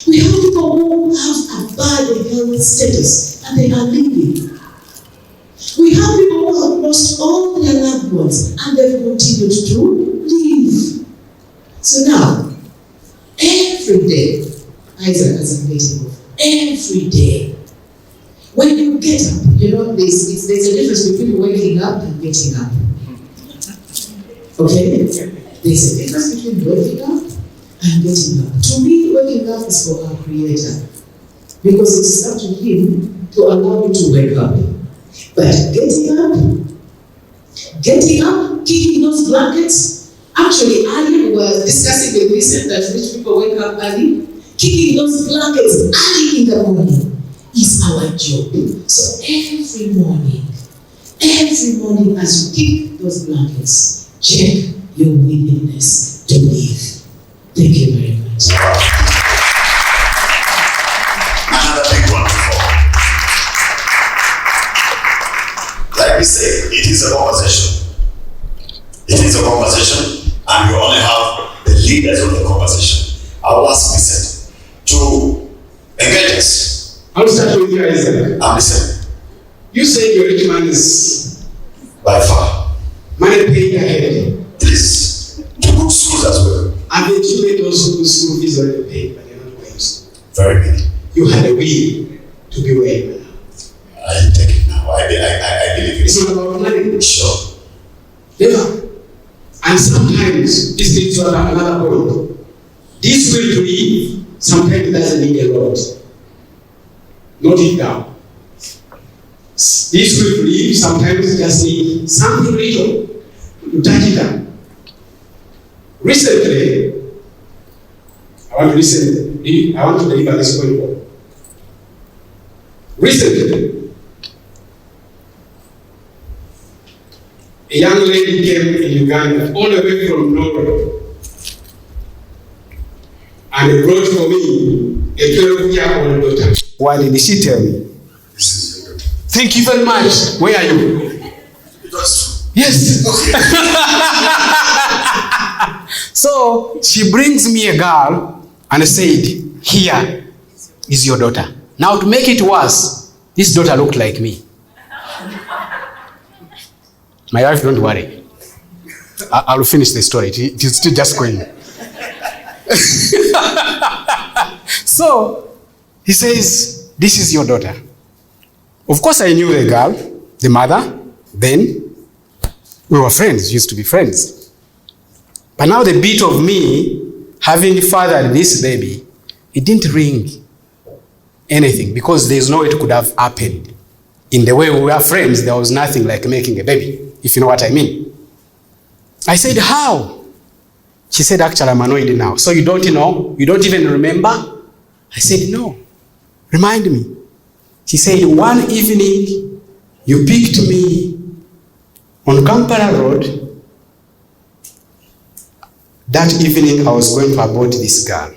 We have people who have a bad health status and they are living. We have people who have lost all their loved ones and they've continued to live. So now, every day, Isaac has a meeting. Every day, when you get up, there's a difference between waking up and getting up. Okay? There's a difference between waking up and getting up. To me, waking up is for our Creator. Because it's up to Him to allow you to wake up. But getting up, kicking those blankets. Actually, earlier we were discussing with Vincent that rich people wake up early. Kicking those blankets early in the morning is our job. So every morning as you kick those blankets, check your willingness to live. Thank you very much. Another big one before. Like we say, it is a conversation. It is a conversation, and we only have the leaders of the conversation. I will ask Vincent to engage us. I'll start with you, Isaac. I'm listening. You said your rich man is By far. money paid ahead. Please, to good schools as well. And the children those whose school fees already paid, but they're not going to school. Very good. You had a will to be where you are now. I take it now. I believe It's not about money. Sure. Never. And sometimes this leads to another point. This will to live sometimes doesn't need a lot. Note it down. This will to live sometimes just need something little to touch it up. Recently, I want to deliver this point. Recently, a young lady came in Uganda all the way from Norway and brought for me a 12-year-old daughter. Why did she tell me? This is your daughter. Thank you very much. Where are you? That's true. Yes. So she brings me a girl and said, "Here is your daughter." Now to make it worse, this daughter looked like me. My wife, don't worry. I'll finish the story. It is still just going. So he says, "This is your daughter." Of course, I knew the girl, the mother. Then we were friends, used to be friends. But now the bit of me having fathered this baby, it didn't ring anything because there's no way it could have happened. In the way we were friends, there was nothing like making a baby, if you know what I mean. I said, "How?" She said, "Actually, I'm annoyed now." "So you don't know? You don't even remember?" I said, "No. Remind me." She said, "One evening, you picked me on Kampala Road. That evening, I was going to abort this girl."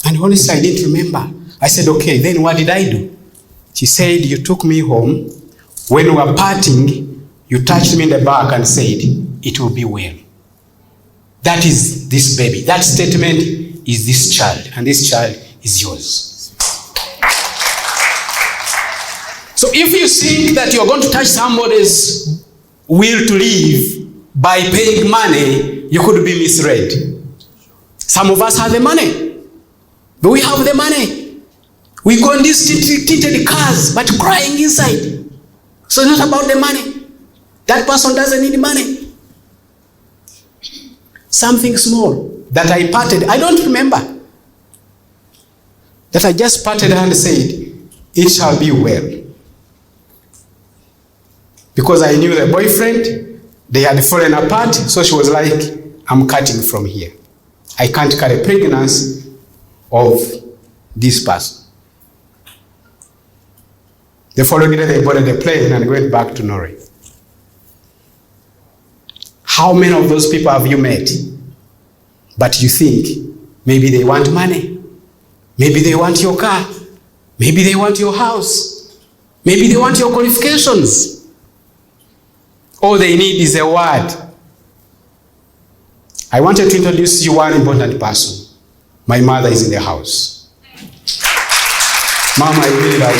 And honestly, I didn't remember. I said, "Okay, then what did I do?" She said, "You took me home. When we were parting, you touched me in the back and said, 'It will be well.' That is this baby. That statement is this child, and this child is yours." So if you think that you're going to touch somebody's will to live by paying money, you could be misread. Some of us have the money. But we have the money. We go in these tinted cars, but crying inside. So it's not about the money. That person doesn't need money. Something small that I parted, I don't remember. That I just parted her and said, "It shall be well." Because I knew the boyfriend, they had fallen apart, so she was like, "I'm cutting from here. I can't carry pregnancy of this person." The following day, they boarded a plane and went back to Norway. How many of those people have you met? But you think maybe they want money. Maybe they want your car. Maybe they want your house. Maybe they want your qualifications. All they need is a word I wanted to introduce you one important person. My mother is in the house. Mama, I really love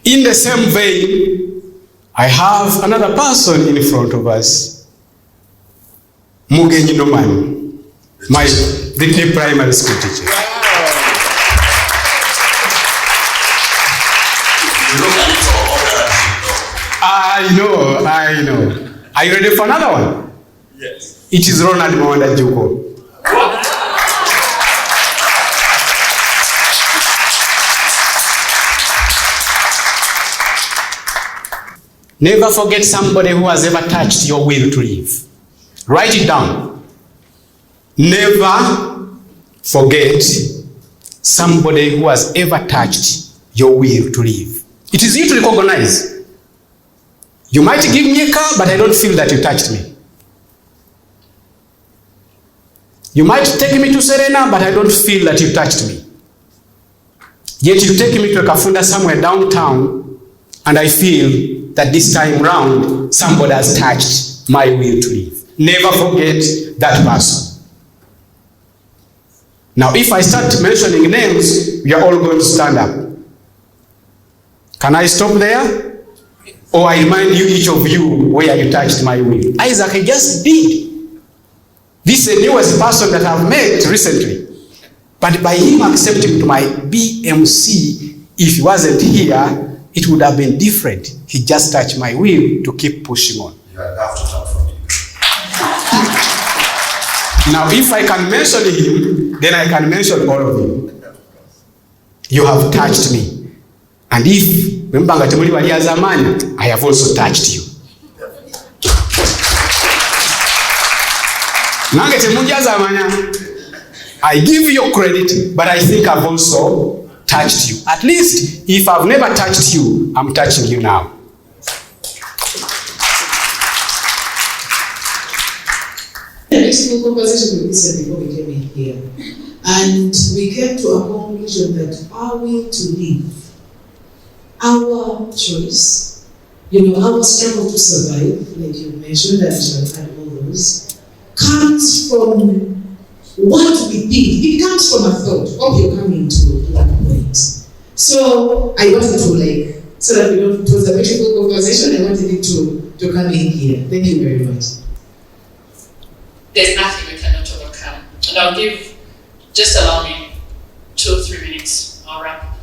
you. In the same vein, I have another person in front of us. Mugenyi Noman, the primary school teacher. I know. Are you ready for another one? Yes. It is Ronald Mwanda Juko. Never forget somebody who has ever touched your will to live. Write it down. Never forget somebody who has ever touched your will to live. It is you to recognize. You might give me a car, but I don't feel that you touched me. You might take me to Serena, but I don't feel that you touched me. Yet you take me to a Kafunda somewhere downtown, and I feel that this time round, somebody has touched my will to live. Never forget that person. Now, if I start mentioning names, we are all going to stand up. Can I stop there? Or I remind you, each of you, where you touched my will? Isaac, I just did. This is the newest person that I've met recently. But by him accepting to my BMC, if he wasn't here, it would have been different. He just touched my will to keep pushing on. You have to talk from me. Now, if I can mention him, then I can mention all of you. You have touched me. And if I have also touched you. I give you credit, but I think I've also touched you. At least, if I've never touched you, I'm touching you now. The next conversation we listened before we came in here, and we came to a conclusion that our will to live, our choice, our struggle to survive, like you mentioned, and you had all those, comes from what we did. It comes from a thought. Hope you're coming to that point. So I wanted to so that it was a beautiful conversation. I wanted it to come in here. Thank you very much. There's nothing we cannot overcome. And I'll give, just allow me 2 or 3 minutes, I'll wrap.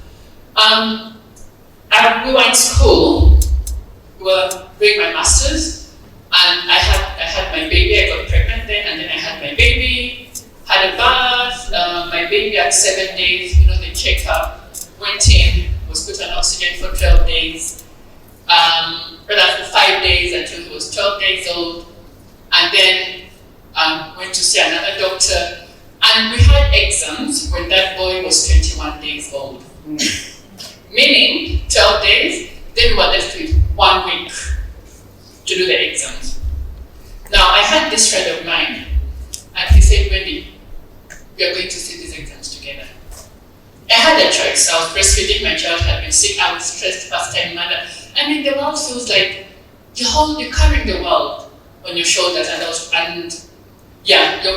We were in school, we were doing my master's, and I had my baby. I got pregnant then, and then I had my baby, had a birth, my baby at 7 days, the checkup, went in, was put on oxygen for 12 days, rather for 5 days until he was 12 days old, and then went to see another doctor, and we had exams when that boy was 21 days old. Meaning 12 days, then we were left with 1 week to do the exams. Now, I had this friend of mine, and he said, Wendy, we are going to see these exams together. I had a choice. I was breastfeeding, my child had been sick, I was stressed, first-time mother. I mean, the world feels like you're carrying the world on your shoulders, you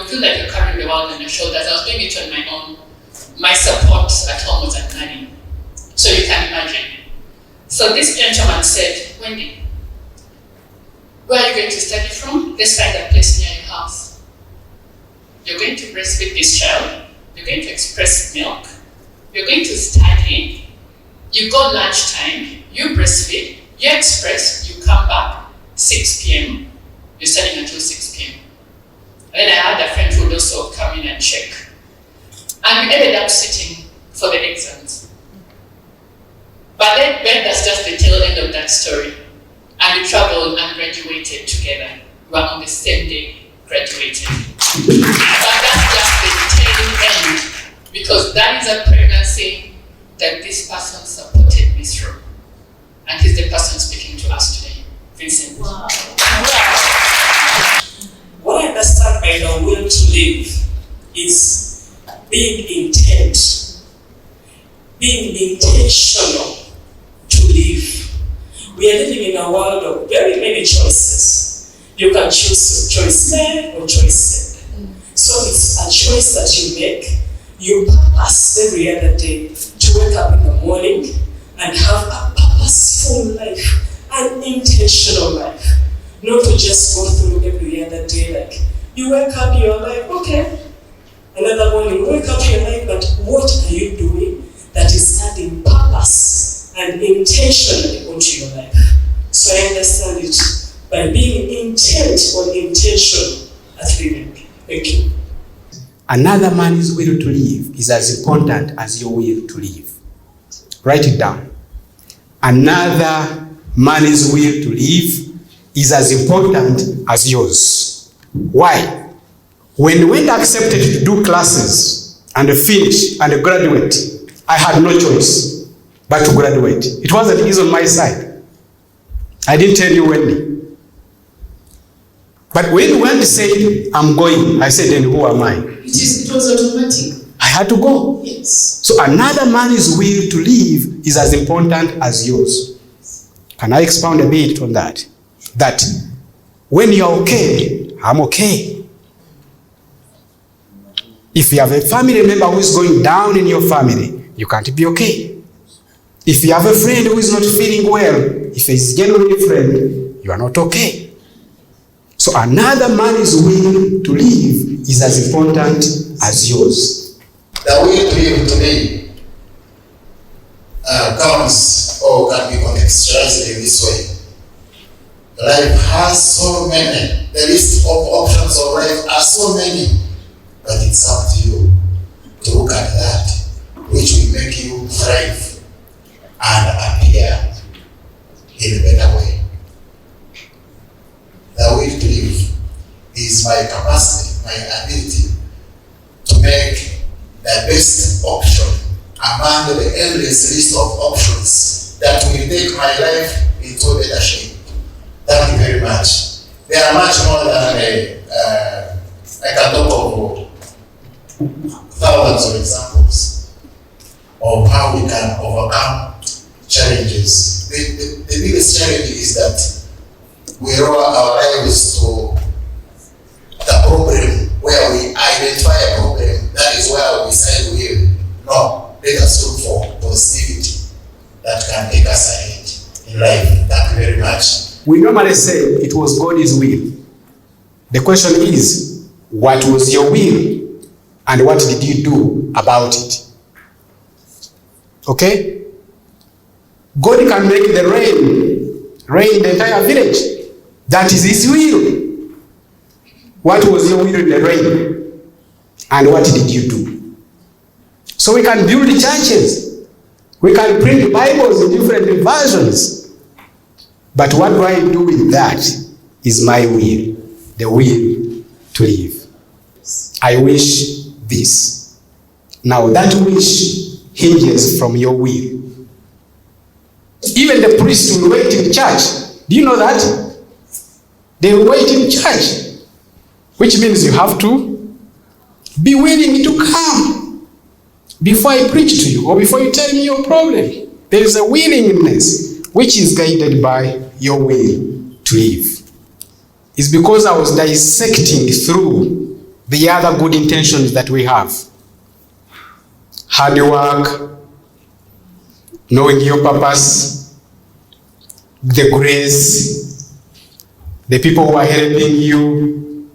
feel like you're carrying the world on your shoulders. I was doing it on my own. My support at home was at nanny. So you can imagine. So this gentleman said, Wendy, where are you going to study from? Let's find a place near your house. You're going to breastfeed this child. You're going to express milk. You're going to study. You go lunchtime. You breastfeed. You express. You come back 6 p.m. You're studying until 6 p.m. And then I had a friend who would also come in and check. And we ended up sitting for the exams. But then that's just the tail end of that story. And we traveled and graduated together. We were on the same day graduating. But that's just the tail end, because that is a pregnancy that this person supported me through. And he's the person speaking to us today, Vincent. Wow. What I understand by the will to live is being intent, being intentional to live. We are living in a world of very many choices. You can choose choice A or choice Z. So it's a choice that you make. You purpose every other day to wake up in the morning and have a purposeful life, an intentional life. Not to just go through every other day like you wake up, you're like, okay. Another morning, you wake up, you're like, but what are you doing that is adding purpose and intention onto your life? So I understand it by being intent on intention at living. Thank you. Another man's will to live is as important as your will to live. Write it down. Another man's will to live is as important as yours. Why? When we went accepted to do classes and finish and graduate, I had no choice but to graduate. It wasn't easy on my side. I didn't tell you, Wendy. But when Wendy said, I'm going, I said, then who am I? It was automatic. I had to go. Yes. So another man's will to live is as important as yours. Can I expound a bit on that? That when you're okay, I'm okay. If you have a family member who is going down in your family, you can't be okay. If you have a friend who is not feeling well, if he's a genuine friend, you are not okay. So another man's will to live is as important as yours. The will to live today comes or can be contextualized in this way. Life has so many. The list of options of life are so many. But it's up to you to look at that which will make you thrive and appear in a better way. The will to live is my capacity, my ability to make the best option among the endless list of options that will take my life into a better shape. Thank you very much. There are much more than I can talk of thousands of examples of how we can overcome challenges. The biggest challenge is that we roll our lives to the problem where we identify a problem. That is where we say we will. No, let us look for positivity that can take us ahead in life. Thank you very much. We normally say it was God's will. The question is, what was your will? And what did you do about it? Okay? God can make the rain the entire village. That is His will. What was your will in the rain? And what did you do? So we can build churches. We can print Bibles in different versions. But what do I do with that is my will, the will to live. I wish this. Now that wish hinges from your will. Even the priest will wait in church. Do you know that? They will wait in church. Which means you have to be willing to come before I preach to you or before you tell me your problem. There is a willingness which is guided by your will to live. It's because I was dissecting through the other good intentions that we have. Hard work, knowing your purpose, the grace, the people who are helping you,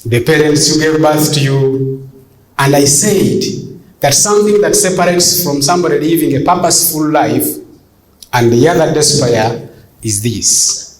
the parents who gave birth to you. And I said that something that separates from somebody living a purposeful life and the other despair is this.